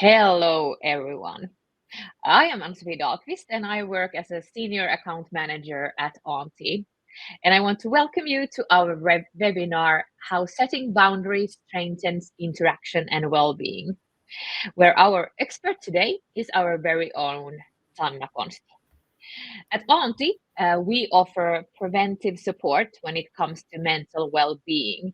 Hello, everyone. I am Ann-Sofie Dahlqvist and I work as a senior account manager at Auntie. And I want to welcome you to our webinar, How Setting Boundaries Strengthens Interaction and Wellbeing, where our expert today is our very own Sanna Konsti. At Auntie, we offer preventive support when it comes to mental well-being.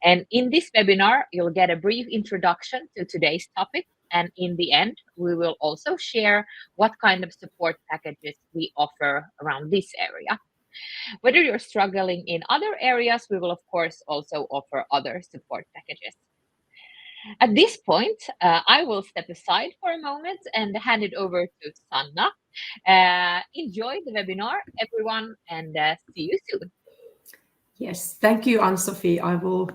And in this webinar, you'll get a brief introduction to today's topic. And in the end, we will also share what kind of support packages we offer around this area. Whether you're struggling in other areas, we will, of course, also offer other support packages. At this point, I will step aside for a moment and hand it over to Sanna. Enjoy the webinar, everyone, and see you soon. Yes, thank you, Ann-Sofie. I will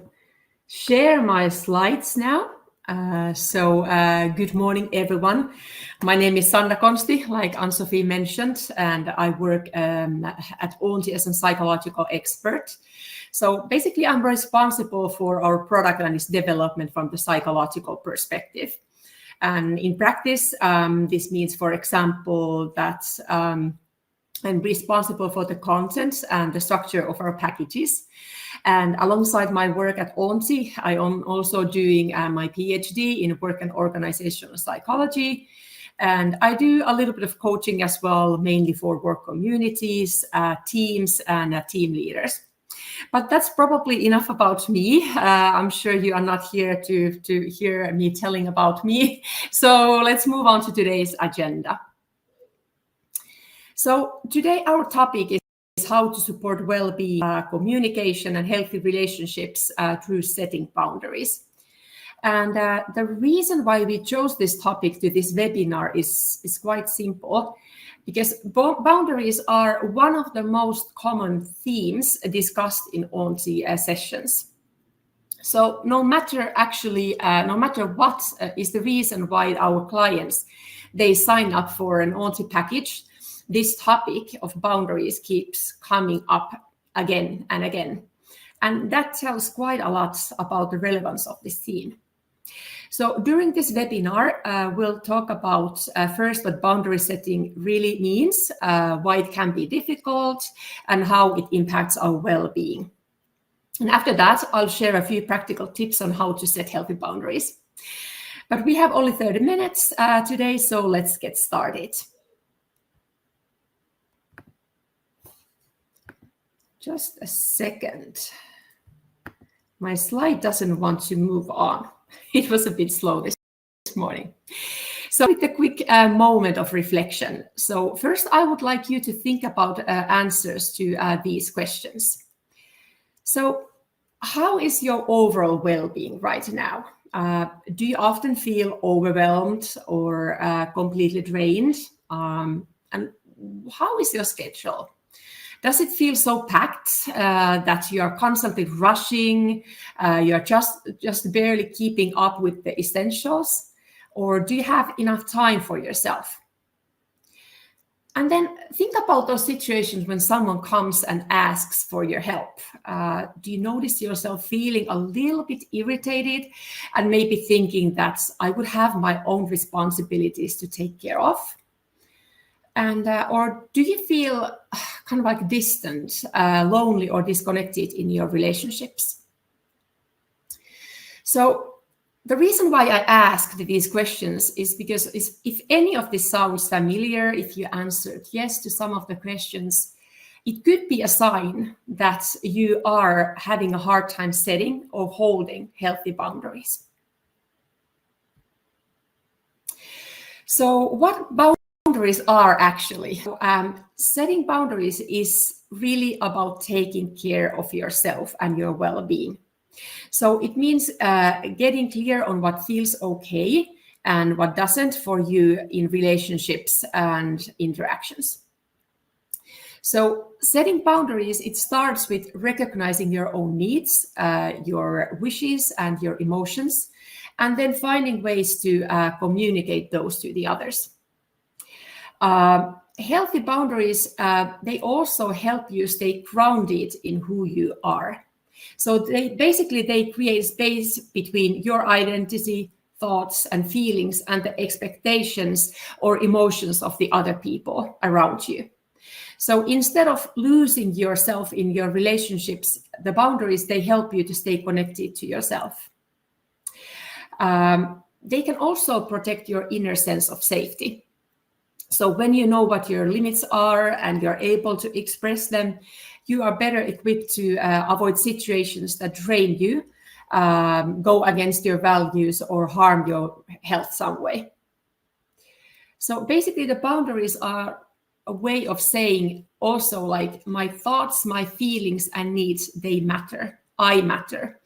share my slides now. Good morning, everyone. My name is Sanna Konsti, like Ann-Sofie mentioned, and I work at Auntie as a psychological expert. So basically, I'm responsible for our product and its development from the psychological perspective. And in practice, this means, for example, that I'm responsible for the content and the structure of our packages. And alongside my work at Auntie, I am also doing my PhD in work and organizational psychology. And I do a little bit of coaching as well, mainly for work communities, teams, and team leaders. But that's probably enough about me. I'm sure you are not here to hear me telling about me. So let's move on to today's agenda. So today our topic is how to support well-being, communication, and healthy relationships through setting boundaries. And the reason why we chose this topic to this webinar is quite simple, because boundaries are one of the most common themes discussed in Auntie sessions. So no matter what is the reason why our clients, they sign up for an Auntie package, this topic of boundaries keeps coming up again and again. And that tells quite a lot about the relevance of this theme. So during this webinar, we'll talk about first what boundary setting really means, why it can be difficult, and how it impacts our well-being. And after that, I'll share a few practical tips on how to set healthy boundaries. But we have only 30 minutes today, so let's get started. Just a second. My slide doesn't want to move on. It was a bit slow this morning. So with a quick moment of reflection. So first, I would like you to think about answers to these questions. So how is your overall well-being right now? Do you often feel overwhelmed or completely drained? And how is your schedule? Does it feel so packed that you are constantly rushing? You're just barely keeping up with the essentials? Or do you have enough time for yourself? And then think about those situations when someone comes and asks for your help. Do you notice yourself feeling a little bit irritated and maybe thinking that I would have my own responsibilities to take care of? And or do you feel kind of like distant, lonely, or disconnected in your relationships? So the reason why I asked these questions is because if any of this sounds familiar, if you answered yes to some of the questions, it could be a sign that you are having a hard time setting or holding healthy boundaries. So what boundaries are actually? Setting boundaries is really about taking care of yourself and your well-being. So it means getting clear on what feels okay and what doesn't for you in relationships and interactions. So setting boundaries, it starts with recognizing your own needs, your wishes and your emotions, and then finding ways to communicate those to the others. Healthy boundaries, they also help you stay grounded in who you are. So they create space between your identity thoughts and feelings and the expectations or emotions of the other people around you. So instead of losing yourself in your relationships, the boundaries, they help you to stay connected to yourself. They can also protect your inner sense of safety. So when you know what your limits are and you're able to express them, you are better equipped to avoid situations that drain you, go against your values, or harm your health some way. So basically, the boundaries are a way of saying also like my thoughts, my feelings and needs, they matter. I matter.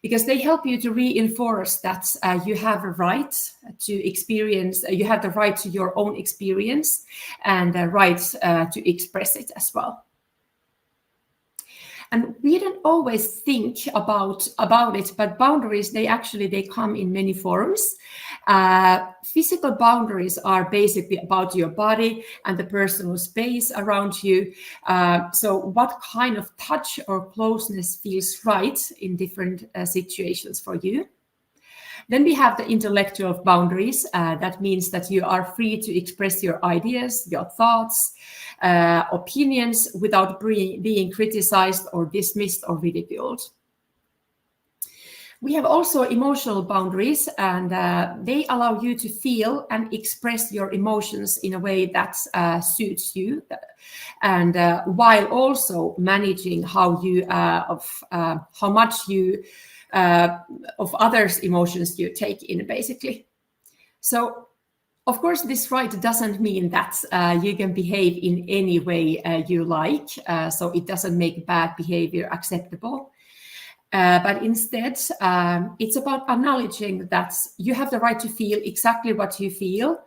Because they help you to reinforce that you have a right to experience, you have the right to your own experience and the right to express it as well. And we don't always think about it, but boundaries, they come in many forms. Physical boundaries are basically about your body and the personal space around you. So what kind of touch or closeness feels right in different situations for you. Then we have the intellectual boundaries. That means that you are free to express your ideas, your thoughts, opinions without being criticized or dismissed or ridiculed. We have also emotional boundaries, and they allow you to feel and express your emotions in a way that suits you, and while also managing how much you of others' emotions you take in, basically. So, of course, this right doesn't mean that you can behave in any way you like, so it doesn't make bad behavior acceptable. But instead, it's about acknowledging that you have the right to feel exactly what you feel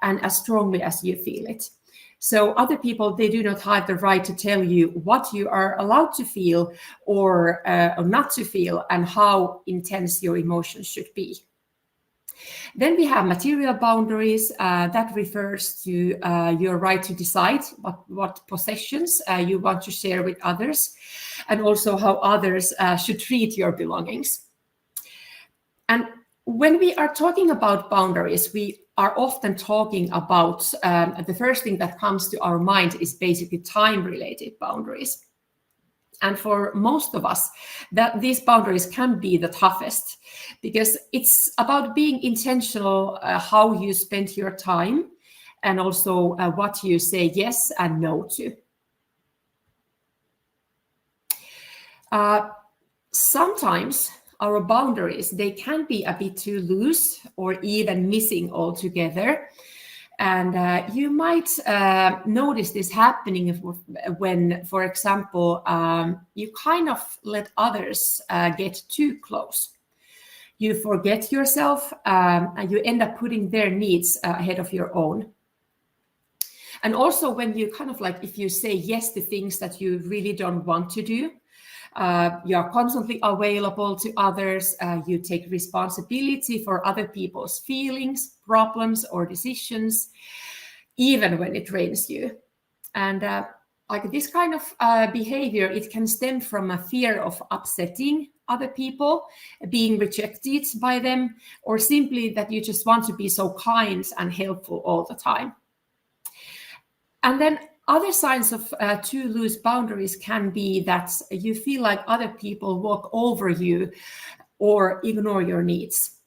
and as strongly as you feel it. So other people, they do not have the right to tell you what you are allowed to feel or not to feel and how intense your emotions should be. Then we have material boundaries. That refers to your right to decide what possessions you want to share with others, and also how others should treat your belongings. And when we are talking about boundaries, we are often talking about the first thing that comes to our mind is basically time-related boundaries. And for most of us, that these boundaries can be the toughest because it's about being intentional how you spend your time and also what you say yes and no to. Sometimes our boundaries, they can be a bit too loose or even missing altogether. And you might notice this happening when, for example, you kind of let others get too close. You forget yourself and you end up putting their needs ahead of your own. And also when you kind of like, if you say yes to things that you really don't want to do, you are constantly available to others. You take responsibility for other people's feelings, problems, or decisions, even when it drains you. And like this kind of behavior, it can stem from a fear of upsetting other people, being rejected by them, or simply that you just want to be so kind and helpful all the time. And then other signs of too loose boundaries can be that you feel like other people walk over you or ignore your needs.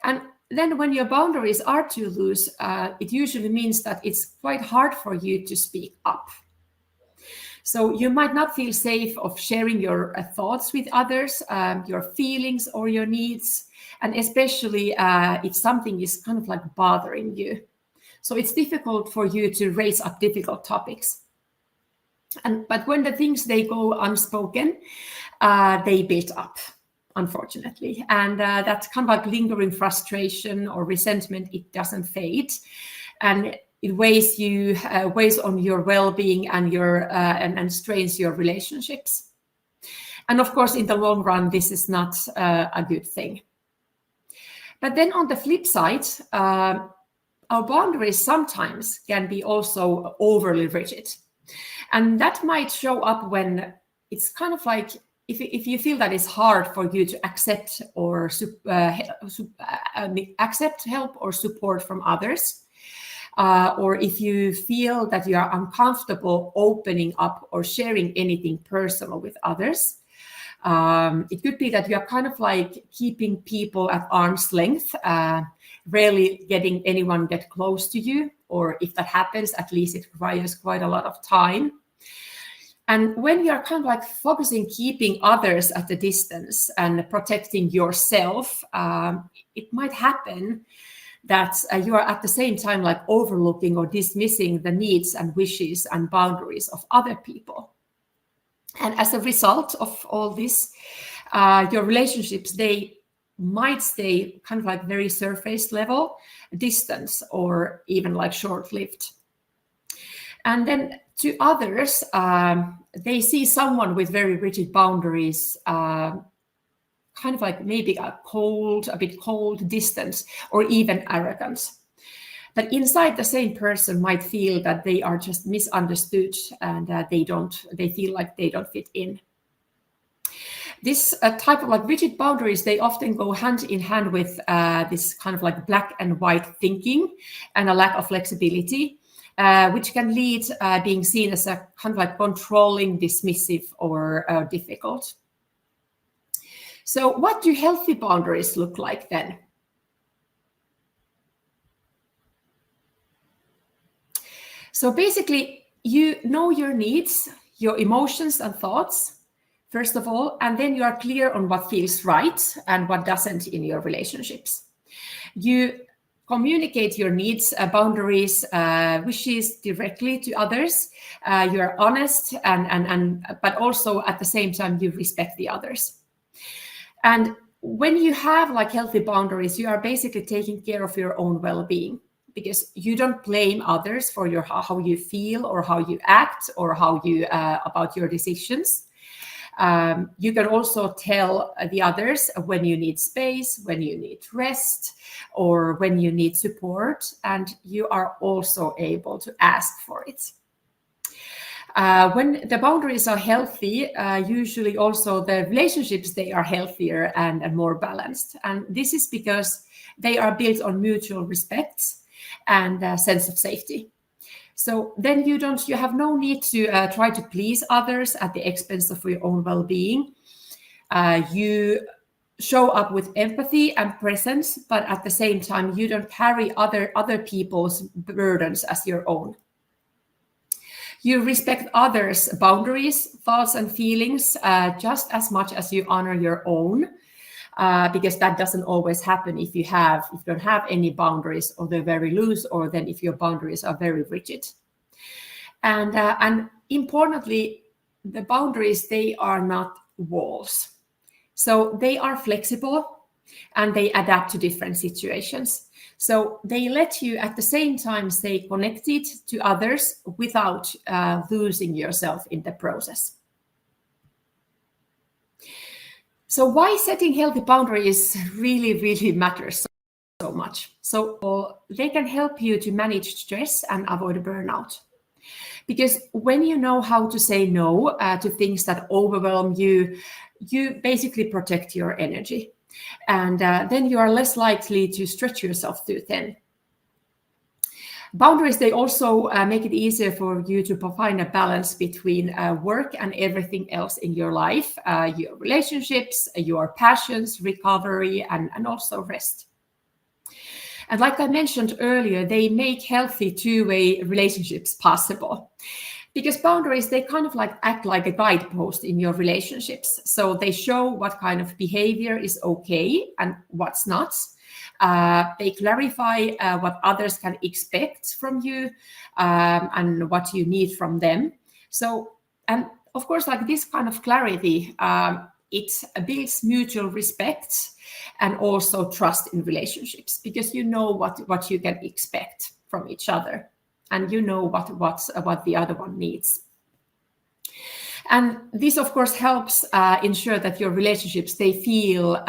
And then when your boundaries are too loose, it usually means that it's quite hard for you to speak up. So you might not feel safe of sharing your thoughts with others, your feelings or your needs, and especially if something is kind of like bothering you. So it's difficult for you to raise up difficult topics. But when the things, they go unspoken, they build up, unfortunately. And that kind of like lingering frustration or resentment, it doesn't fade. And it weighs on your well-being and and strains your relationships. And of course, in the long run, this is not a good thing. But then on the flip side, our boundaries sometimes can be also overly rigid. And that might show up when it's kind of like if you feel that it's hard for you to accept or accept help or support from others, or if you feel that you are uncomfortable opening up or sharing anything personal with others, it could be that you are kind of like keeping people at arm's length, rarely getting anyone get close to you, or if that happens, at least it requires quite a lot of time. And when you are kind of like focusing, keeping others at a distance and protecting yourself, it might happen that you are at the same time like overlooking or dismissing the needs and wishes and boundaries of other people. And as a result of all this, your relationships, they might stay kind of like very surface level, distance, or even like short-lived. And then to others, they see someone with very rigid boundaries, kind of like maybe a bit cold, distant, or even arrogant. But inside, the same person might feel that they are just misunderstood and they feel like they don't fit in. This type of like rigid boundaries, they often go hand in hand with this kind of like black and white thinking and a lack of flexibility, which can lead being seen as a kind of like controlling, dismissive, or difficult. So what do healthy boundaries look like then? So basically, you know your needs, your emotions and thoughts, first of all, and then you are clear on what feels right and what doesn't in your relationships. You communicate your needs, boundaries, wishes directly to others. You are honest, but also at the same time you respect the others. And when you have like healthy boundaries, you are basically taking care of your own well-being, because you don't blame others for how you feel or how you act or how you about your decisions. You can also tell the others when you need space, when you need rest, or when you need support, and you are also able to ask for it. When the boundaries are healthy, usually also the relationships, they are healthier and more balanced. And this is because they are built on mutual respect and a sense of safety. So then you have no need to try to please others at the expense of your own well-being. You show up with empathy and presence, but at the same time, you don't carry other people's burdens as your own. You respect others' boundaries, thoughts, and feelings just as much as you honor your own. Because that doesn't always happen if you don't have any boundaries, or they're very loose, or then if your boundaries are very rigid. And importantly, the boundaries, they are not walls. So they are flexible and they adapt to different situations. So they let you at the same time stay connected to others without losing yourself in the process. So why setting healthy boundaries really matters so much? So they can help you to manage stress and avoid burnout. Because when you know how to say no to things that overwhelm you, you basically protect your energy. And then you are less likely to stretch yourself too thin. Boundaries, they also make it easier for you to find a balance between work and everything else in your life, your relationships, your passions, recovery, and also rest. And like I mentioned earlier, they make healthy two-way relationships possible. Because boundaries, they kind of like act like a guidepost in your relationships. So they show what kind of behavior is okay and what's not. They clarify what others can expect from you and what you need from them. So, and of course, like this kind of clarity, it builds mutual respect and also trust in relationships, because you know what you can expect from each other, and you know what the other one needs. And this, of course, helps ensure that your relationships, they feel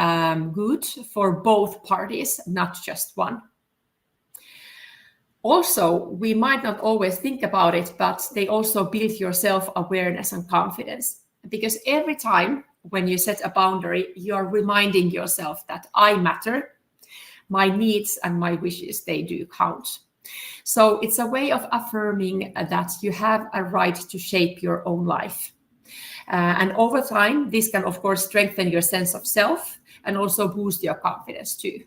good for both parties, not just one. Also, we might not always think about it, but they also build your self-awareness and confidence. Because every time when you set a boundary, you are reminding yourself that I matter, my needs and my wishes, they do count. So it's a way of affirming that you have a right to shape your own life. And over time, this can, of course, strengthen your sense of self and also boost your confidence too.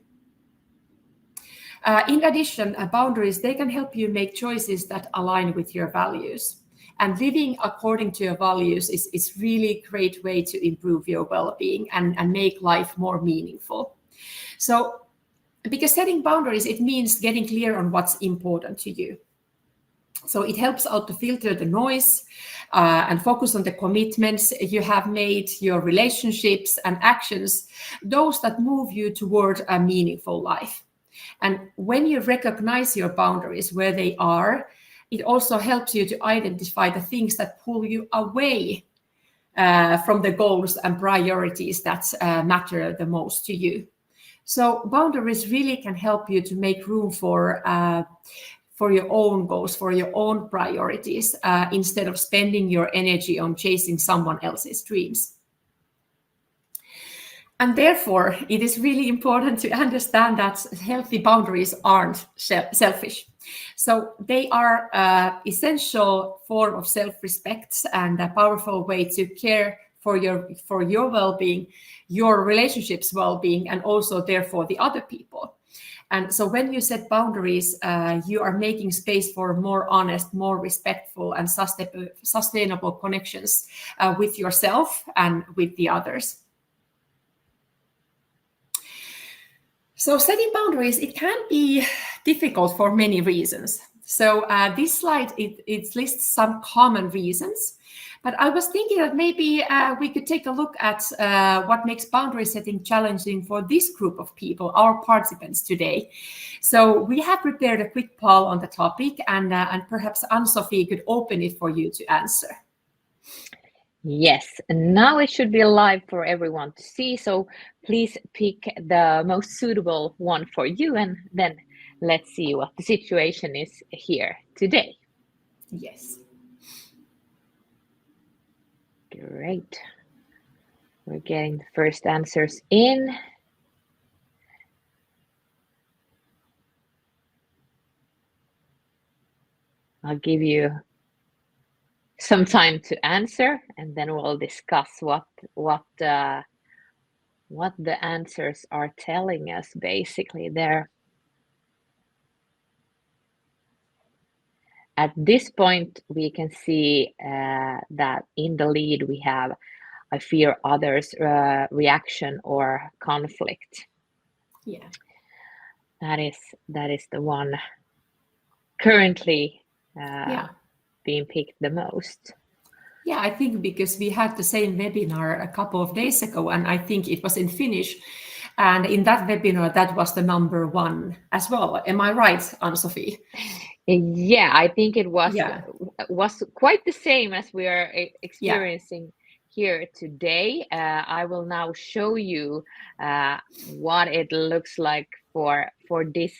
In addition, boundaries, they can help you make choices that align with your values. And living according to your values is really a great way to improve your well-being and make life more meaningful. So, because setting boundaries, it means getting clear on what's important to you. So it helps out to filter the noise and focus on the commitments you have made, your relationships and actions, those that move you toward a meaningful life. And when you recognize your boundaries where they are, it also helps you to identify the things that pull you away from the goals and priorities that matter the most to you. So boundaries really can help you to make room for your own goals, for your own priorities, instead of spending your energy on chasing someone else's dreams. And therefore, it is really important to understand that healthy boundaries aren't selfish. So they are an essential form of self-respect and a powerful way to care for your well-being, your relationships' well-being, and also therefore the other people. And so when you set boundaries, you are making space for more honest, more respectful and sustainable connections with yourself and with the others. So setting boundaries, it can be difficult for many reasons. So this slide, it lists some common reasons. But I was thinking that maybe we could take a look at what makes boundary setting challenging for this group of people, our participants today. So we have prepared a quick poll on the topic, and perhaps Anne-Sophie could open it for you to answer. Yes, and now it should be live for everyone to see. So please pick the most suitable one for you, and then let's see what the situation is here today. Yes. Great. We're getting the first answers in. I'll give you some time to answer, and then we'll discuss what the answers are telling us basically there. At this point, we can see that in the lead we have I fear others' reaction or conflict. Yeah. That is the one currently being picked the most. Yeah, I think because we had the same webinar a couple of days ago, and I think it was in Finnish. And in that webinar, that was the number one as well. Am I right, Anne-Sophie? Yeah, I think it was quite the same as we are experiencing here today. I will now show you what it looks like for this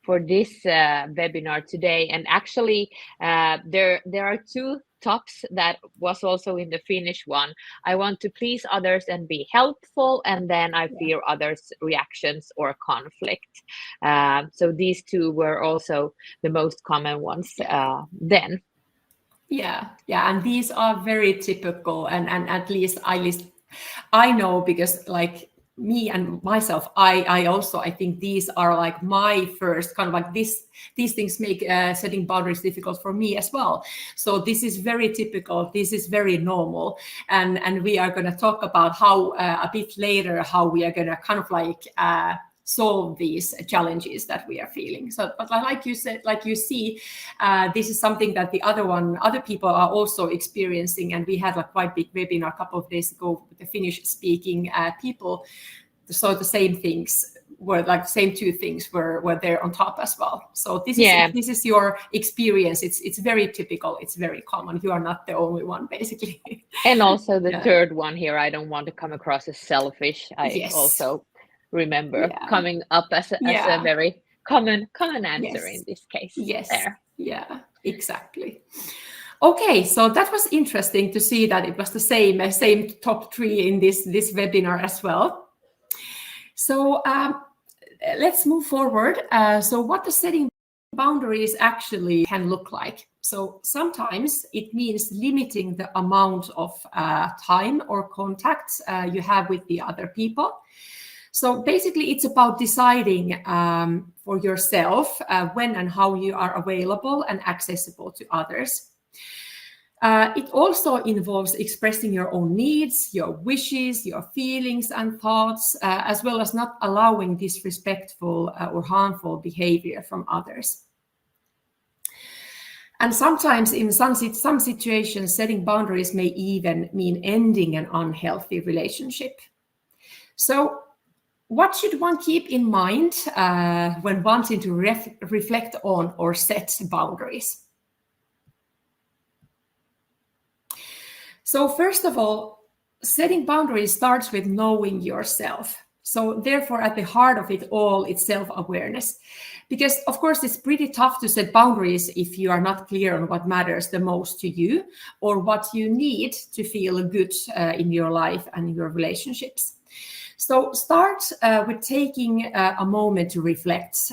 webinar today. And actually, there are two tops that was also in the Finnish one. I want to please others and be helpful, and then I fear others' reactions or conflict. So these two were also the most common ones then. Yeah, and these are very typical, and at least I know, because like me and myself, I think these are like my first kind of like these things make setting boundaries difficult for me as well. So this is very typical, this is very normal, and we are going to talk about how a bit later how we are going to kind of like solve these challenges that we are feeling. So, but like you said, like you see, this is something that the other people are also experiencing. And we had a quite big webinar a couple of days ago with the Finnish speaking people. So the same things were like the same two things were there on top as well. So this is your experience. It's very typical. It's very common. You are not the only one, basically. And also the third one here, I don't want to come across as selfish. I also remember coming up as a very common answer in this case. Yes. There. Yeah, exactly. Okay, so that was interesting to see that it was the same top 3 in this webinar as well. So let's move forward. So what the setting boundaries actually can look like. So sometimes it means limiting the amount of time or contacts you have with the other people. So basically, it's about deciding for yourself when and how you are available and accessible to others. It also involves expressing your own needs, your wishes, your feelings and thoughts, as well as not allowing disrespectful or harmful behavior from others. And sometimes in some situations, setting boundaries may even mean ending an unhealthy relationship. So what should one keep in mind when wanting to reflect on or set boundaries? So first of all, setting boundaries starts with knowing yourself. So therefore, at the heart of it all, it's self-awareness. Because of course, it's pretty tough to set boundaries if you are not clear on what matters the most to you or what you need to feel good in your life and your relationships. So start with taking a moment to reflect.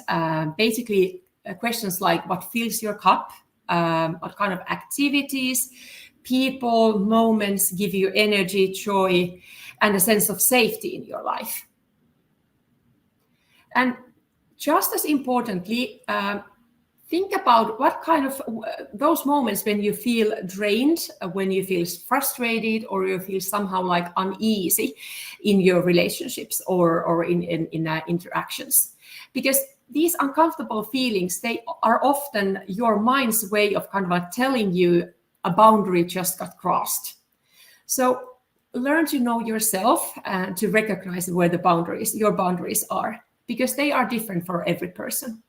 Basically, questions like what fills your cup, what kind of activities, people, moments give you energy, joy, and a sense of safety in your life. And just as importantly, think about what kind of those moments when you feel drained, when you feel frustrated, or you feel somehow like uneasy in your relationships or in interactions. Because these uncomfortable feelings, they are often your mind's way of kind of like telling you a boundary just got crossed. So learn to know yourself and to recognize where your boundaries are, because they are different for every person.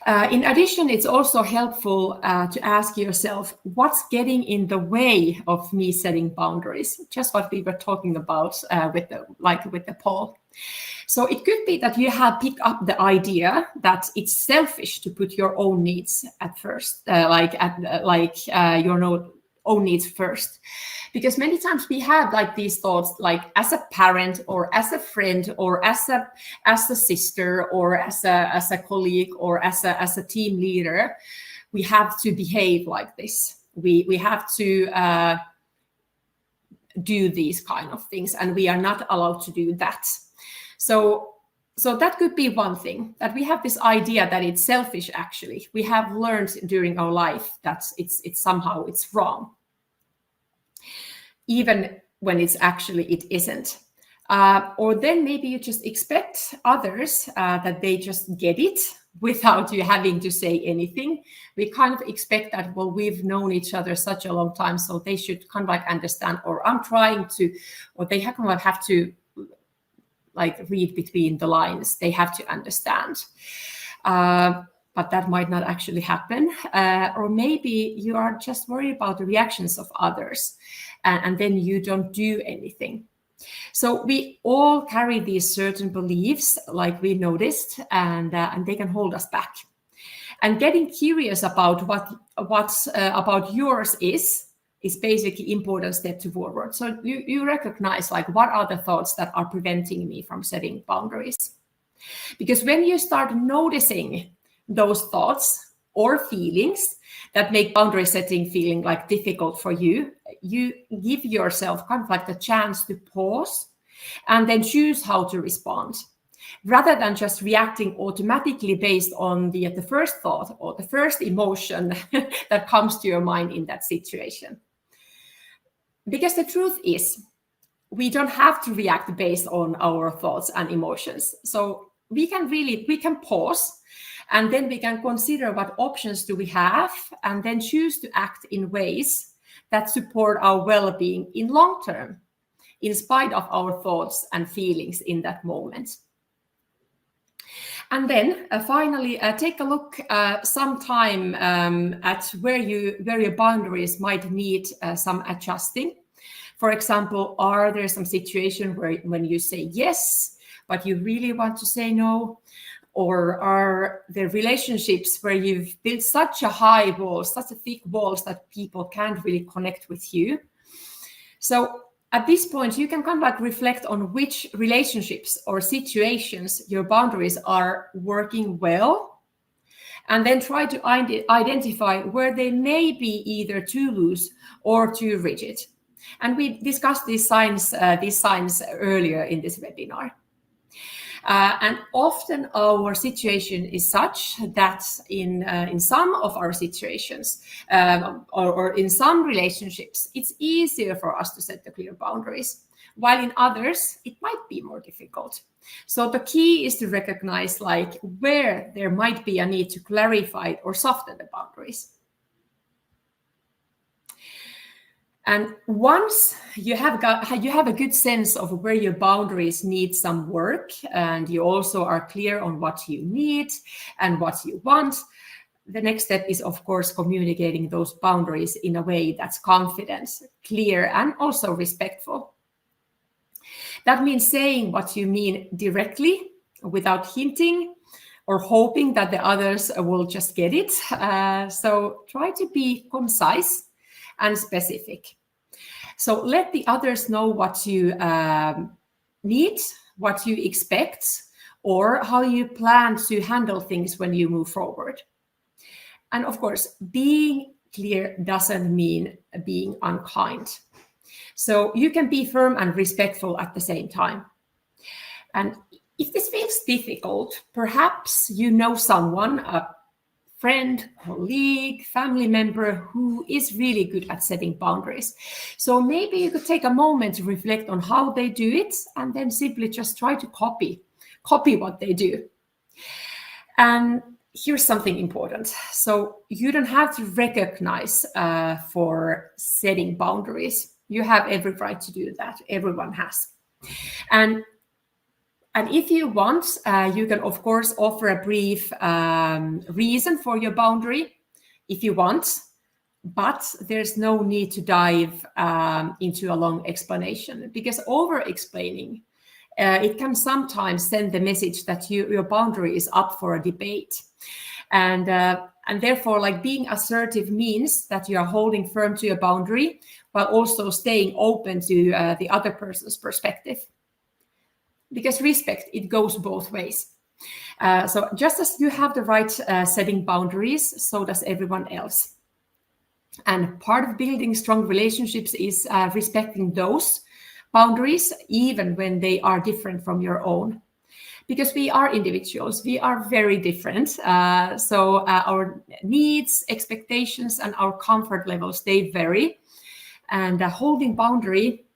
In addition, it's also helpful to ask yourself, what's getting in the way of me setting boundaries? Just what we were talking about with the poll. So it could be that you have picked up the idea that it's selfish to put your own needs at first, your own needs first. Because many times we have like these thoughts, like as a parent or as a friend or as a sister or as a colleague or as a team leader, we have to behave like this. We have to do these kind of things, and we are not allowed to do that. So that could be one thing, that we have this idea that it's selfish. Actually, we have learned during our life that it's somehow it's wrong, even when it isn't. Or then maybe you just expect others that they just get it without you having to say anything. We kind of expect that, well, we've known each other such a long time, so they should kind of like understand, or I'm trying to, or they have to like read between the lines. They have to understand. But that might not actually happen. Or maybe you are just worried about the reactions of others, and then you don't do anything. So we all carry these certain beliefs, like we noticed, and they can hold us back. And getting curious about what's about yours is basically important step forward. So you recognize, like, what are the thoughts that are preventing me from setting boundaries? Because when you start noticing those thoughts or feelings that make boundary setting feeling like difficult for you, you give yourself kind of like the chance to pause and then choose how to respond, rather than just reacting automatically based on the first thought or the first emotion that comes to your mind in that situation. Because the truth is, we don't have to react based on our thoughts and emotions. So we can pause, and then we can consider what options do we have, and then choose to act in ways that support our well-being in long term, in spite of our thoughts and feelings in that moment. And then finally, take a look sometime at where your boundaries might need some adjusting. For example, are there some situations when you say yes, but you really want to say no? Or are there relationships where you've built such a high wall, such a thick walls that people can't really connect with you? So at this point, you can kind of like reflect on which relationships or situations your boundaries are working well, and then try to identify where they may be either too loose or too rigid. And we discussed these signs earlier in this webinar. And often our situation is such that in some of our situations or in some relationships, it's easier for us to set the clear boundaries, while in others, it might be more difficult. So the key is to recognize like where there might be a need to clarify or soften the boundaries. And once you have a good sense of where your boundaries need some work, and you also are clear on what you need and what you want, the next step is, of course, communicating those boundaries in a way that's confident, clear, and also respectful. That means saying what you mean directly without hinting or hoping that the others will just get it. So try to be concise and specific. So let the others know what you need, what you expect, or how you plan to handle things when you move forward. And of course, being clear doesn't mean being unkind. So you can be firm and respectful at the same time. And if this feels difficult, perhaps you know someone, a friend, colleague, family member who is really good at setting boundaries. So maybe you could take a moment to reflect on how they do it and then simply just try to copy what they do. And here's something important. So you don't have to recognize for setting boundaries. You have every right to do that. Everyone has. And if you want, you can, of course, offer a brief reason for your boundary if you want, but there's no need to dive into a long explanation, because over-explaining, it can sometimes send the message that your boundary is up for a debate. And therefore, like, being assertive means that you are holding firm to your boundary while also staying open to the other person's perspective. Because respect, it goes both ways. So just as you have the right setting boundaries, so does everyone else. And part of building strong relationships is respecting those boundaries, even when they are different from your own. Because we are individuals, we are very different. So our needs, expectations, and our comfort levels, they vary. And holding boundary,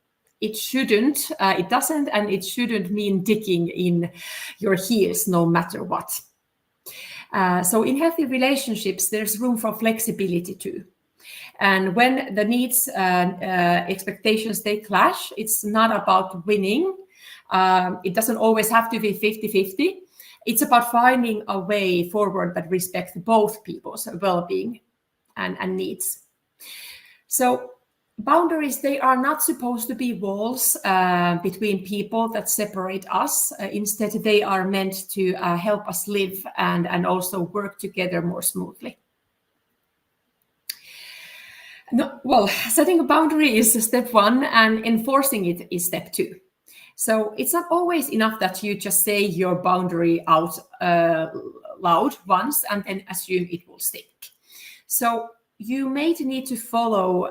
it doesn't and it shouldn't mean digging in your heels no matter what. So in healthy relationships, there's room for flexibility too. And when the needs and expectations, they clash, it's not about winning. It doesn't always have to be 50-50. It's about finding a way forward that respects both people's well-being and needs. So boundaries, they are not supposed to be walls between people that separate us. Instead, they are meant to help us live and also work together more smoothly. No, well, setting a boundary is step one, and enforcing it is step two. So it's not always enough that you just say your boundary out loud once and then assume it will stick. So you may need to follow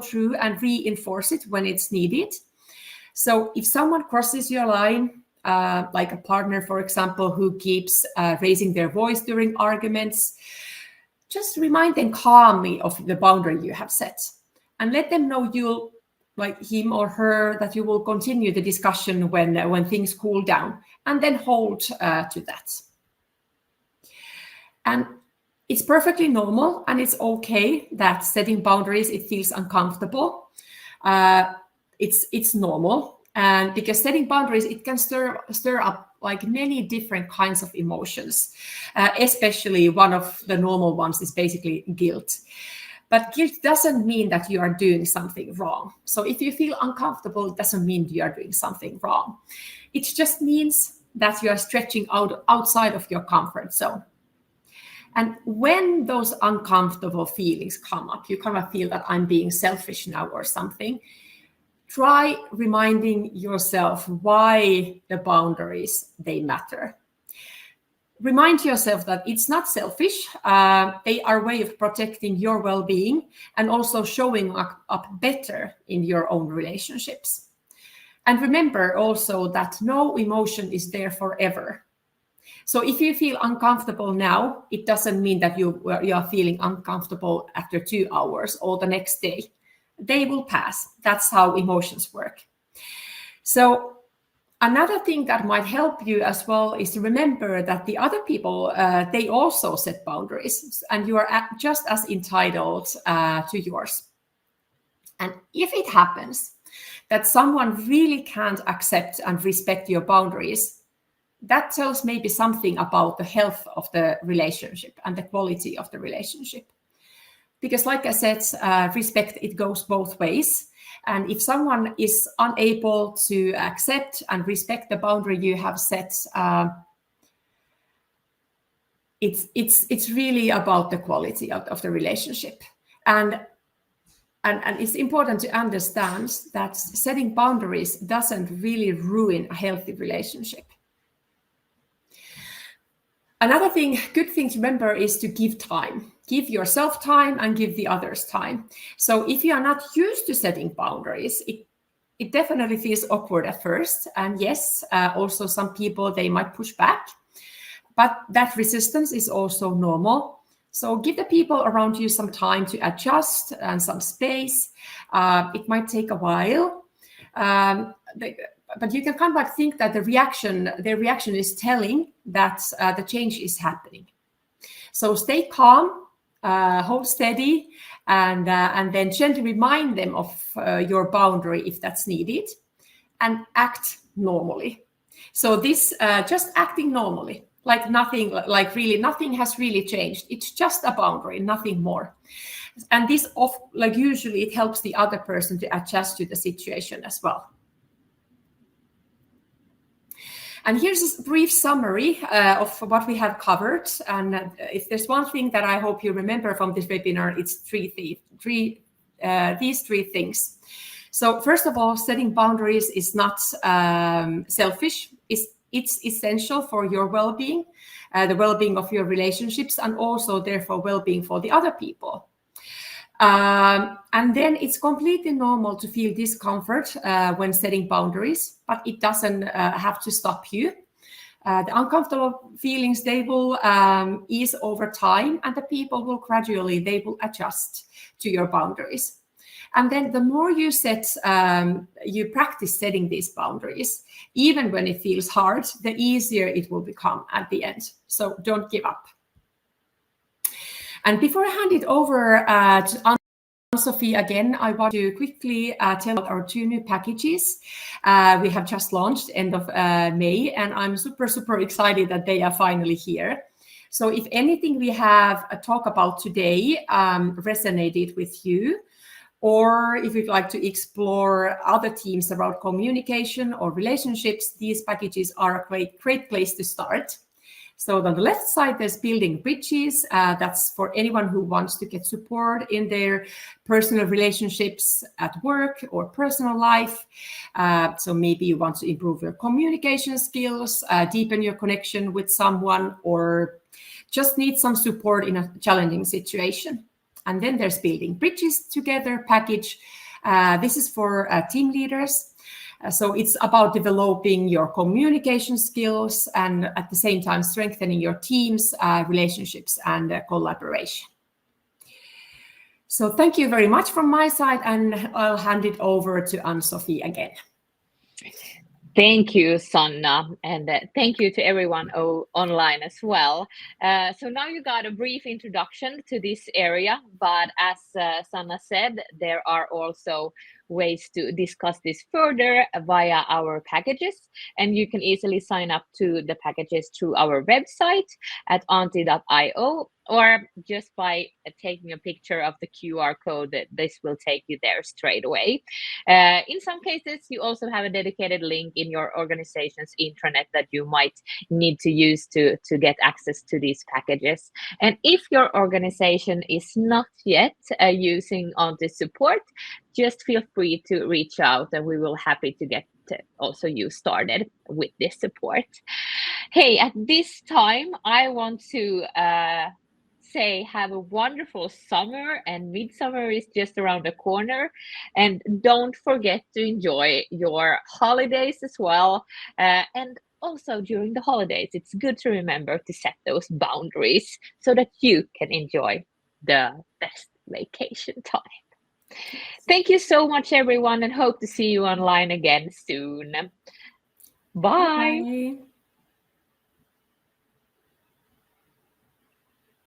through and reinforce it when it's needed. So if someone crosses your line, like a partner, for example, who keeps raising their voice during arguments, just remind them calmly of the boundary you have set, and let them know you'll, like him or her, that you will continue the discussion when things cool down, and then hold to that. And it's perfectly normal, and it's okay that setting boundaries, it feels uncomfortable. It's normal, and because setting boundaries, it can stir up like many different kinds of emotions. Especially one of the normal ones is basically guilt. But guilt doesn't mean that you are doing something wrong. So if you feel uncomfortable, it doesn't mean you are doing something wrong. It just means that you are stretching outside of your comfort zone. And when those uncomfortable feelings come up, you kind of feel that I'm being selfish now or something, try reminding yourself why the boundaries, they matter. Remind yourself that it's not selfish. They are a way of protecting your well-being and also showing up better in your own relationships. And remember also that no emotion is there forever. So if you feel uncomfortable now, it doesn't mean that you are feeling uncomfortable after 2 hours or the next day. They will pass. That's how emotions work. So another thing that might help you as well is to remember that the other people, they also set boundaries, and you are just as entitled to yours. And if it happens that someone really can't accept and respect your boundaries, that tells maybe something about the health of the relationship and the quality of the relationship. Because like I said, respect, it goes both ways. And if someone is unable to accept and respect the boundary you have set, it's really about the quality of the relationship. And it's important to understand that setting boundaries doesn't really ruin a healthy relationship. Another good thing to remember is to give time. Give yourself time and give the others time. So if you are not used to setting boundaries, it definitely feels awkward at first. And yes, also some people, they might push back, but that resistance is also normal. So give the people around you some time to adjust and some space. It might take a while. But you can kind of like think that their reaction is telling that the change is happening. So stay calm, hold steady, and then gently remind them of your boundary if that's needed, and act normally. So this just acting normally, like nothing, like really nothing has really changed. It's just a boundary, nothing more. And this usually it helps the other person to adjust to the situation as well. And here's a brief summary of what we have covered. And if there's one thing that I hope you remember from this webinar, it's these three things. So first of all, setting boundaries is not selfish. It's essential for your well-being, the well-being of your relationships, and also therefore well-being for the other people. And then it's completely normal to feel discomfort when setting boundaries, but it doesn't have to stop you. The uncomfortable feelings, they will ease over time, and the people will gradually, they will adjust to your boundaries. And then the more you practice setting these boundaries, even when it feels hard, the easier it will become at the end. So don't give up. And before I hand it over to Anne-Sophie again, I want to quickly tell about our 2 new packages. We have just launched end of May, and I'm super, super excited that they are finally here. So if anything we have talked about today resonated with you, or if you'd like to explore other themes around communication or relationships, these packages are a great place to start. So on the left side, there's building bridges. That's for anyone who wants to get support in their personal relationships at work or personal life. So maybe you want to improve your communication skills, deepen your connection with someone, or just need some support in a challenging situation. And then there's building bridges together package. This is for team leaders. So it's about developing your communication skills and at the same time strengthening your team's relationships and collaboration. So thank you very much from my side, and I'll hand it over to Anne-Sophie again. Thank you, Sanna, and thank you to everyone online as well. So now you got a brief introduction to this area, but as Sanna said, there are also ways to discuss this further via our packages, and you can easily sign up to the packages through our website at auntie.io, or just by taking a picture of the QR code, that this will take you there straight away. In some cases, you also have a dedicated link in your organization's intranet that you might need to use to get access to these packages. And if your organization is not yet using Auntie support, just feel free to reach out and we will happy to get also you started with this support. Hey, at this time, I want to say have a wonderful summer, and midsummer is just around the corner. And don't forget to enjoy your holidays as well. And also during the holidays, it's good to remember to set those boundaries so that you can enjoy the best vacation time. Thank you so much, everyone, and hope to see you online again soon. Bye. Bye.